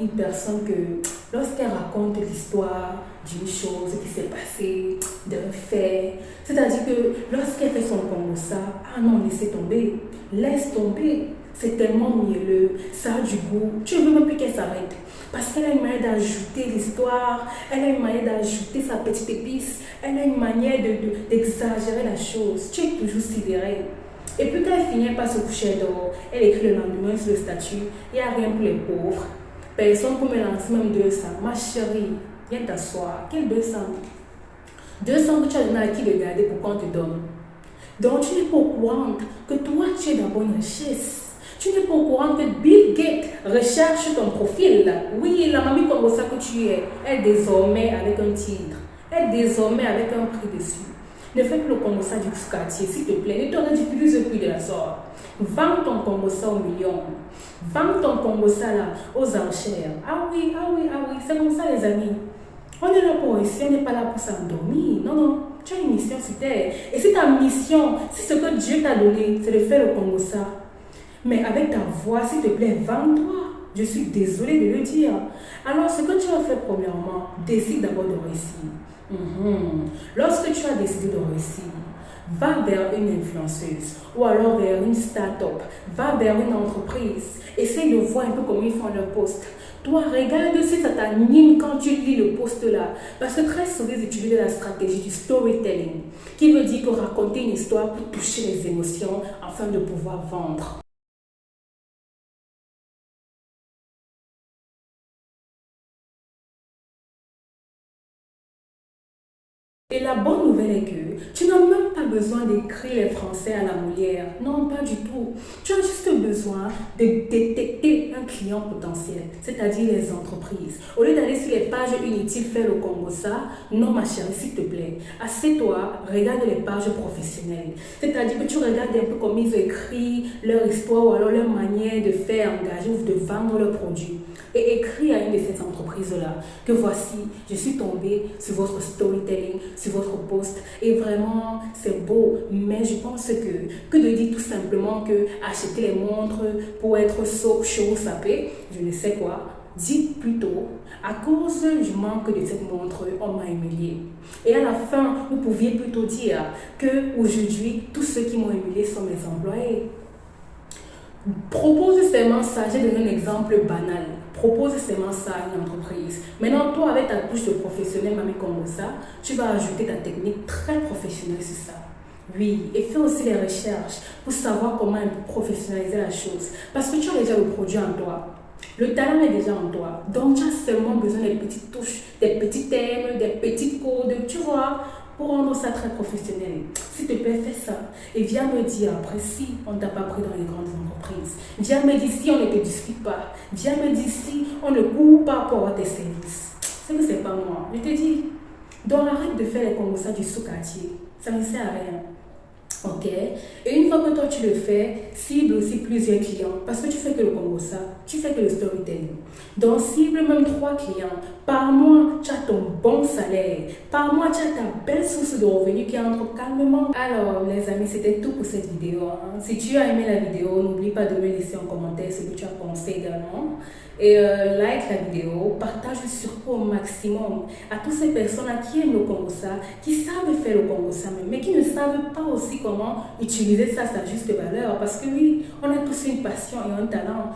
une personne que lorsqu'elle raconte l'histoire d'une chose qui s'est passée, d'un fait, c'est-à-dire que lorsqu'elle fait son kombucha, ah non, laisse tomber, c'est tellement mielleux, ça a du goût, tu ne veux même plus qu'elle s'arrête. Parce qu'elle a une manière d'ajouter l'histoire, elle a une manière d'ajouter sa petite épice, elle a une manière d'exagérer la chose. Tu es toujours sidéré. Et puis quand elle finit par se coucher dehors, elle écrit le lendemain sur le statut, il n'y a rien pour les pauvres. Personne pour me lancer même 200. Ma chérie, viens t'asseoir. Quel 200? 200 que tu as donné à qui de garder pour qu'on te donne. Donc tu n'es pas au courant que toi tu es d'abord une richesse. Tu n'es pas au courant que Bill Gates recherche ton profil. Oui, la mamie comme ça que tu es, est désormais avec un titre, est désormais avec un prix dessus. Ne fais plus le kombucha du quartier, s'il te plaît. Ne te ridiculise plus de la sorte. Vends ton kombucha au million. Vends ton kombucha là aux enchères. Ah oui, ah oui, ah oui. C'est comme ça, les amis. On est là pour ici, on n'est pas là pour s'endormir. Non, non. Tu as une mission sur terre. Et si ta mission, si ce que Dieu t'a donné, c'est de faire le kombucha, mais avec ta voix, s'il te plaît, vends-toi. Je suis désolée de le dire. Alors, ce que tu as fait premièrement, décide d'abord de réussir. Lorsque tu as décidé de réussir, va vers une influenceuse ou alors vers une start-up, va vers une entreprise. Essaye de voir un peu comment ils font leur post. Toi, regarde si ça t'anime quand tu lis le post là. Parce que très souvent, ils utilisent la stratégie du storytelling, qui veut dire que raconter une histoire pour toucher les émotions afin de pouvoir vendre. Et la bonne nouvelle est que tu n'as même pas besoin d'écrire les Français à la Molière. Non, pas du tout. Tu as juste besoin de détecter un client potentiel, c'est-à-dire les entreprises. Au lieu d'aller sur les pages inutiles faire le kombucha, non ma chérie, s'il te plaît, assieds-toi, regarde les pages professionnelles. C'est-à-dire que tu regardes un peu comment ils écrivent leur histoire ou alors leur manière de faire engager ou de vendre leurs produits. Et écris à une de ces entreprises-là que voici, je suis tombée sur votre storytelling, sur votre post et vraiment c'est beau, mais je pense que de dire tout simplement que acheter les montres pour être chaud sapé, je ne sais quoi, dites plutôt à cause du manque de cette montre, on m'a humilié. Et à la fin, vous pouviez plutôt dire que aujourd'hui, tous ceux qui m'ont humilié sont mes employés. Propose seulement ça, j'ai donné un exemple banal. Propose seulement ça à une entreprise. Maintenant, toi, avec ta touche de professionnel, mamie comme ça, tu vas ajouter ta technique très professionnelle sur ça. Oui, et fais aussi les recherches pour savoir comment professionnaliser la chose. Parce que tu as déjà le produit en toi. Le talent est déjà en toi. Donc, tu as seulement besoin des petites touches, des petits thèmes, des petites codes, tu vois, pour rendre ça très professionnel. S'il te plaît, fais ça. Et viens me dire après si on ne t'a pas pris dans les grandes entreprises. Viens me dire si on ne te discute pas. Viens me dire si on ne court pas pour avoir tes services. C'est que c'est pas moi. Je te dis. Donc arrête de faire les kombucha du sous-quartier. Ça ne sert à rien. Ok? Et une fois que toi tu le fais, cible aussi plusieurs clients. Parce que tu fais que le kombucha, tu fais que le storytelling. Donc cible même 3 clients. Par mois, tu as ton bon salaire. Par mois, tu as ta belle source de revenus qui entre calmement. Alors les amis, c'était tout pour cette vidéo. Si tu as aimé la vidéo, n'oublie pas de me laisser en commentaire ce que tu as pensé également. Et like la vidéo, partage surtout au maximum à toutes ces personnes qui aiment le kombucha, qui savent faire le kombucha mais qui ne savent pas aussi comment utiliser ça à sa juste valeur. Parce que oui, on a tous une passion et un talent.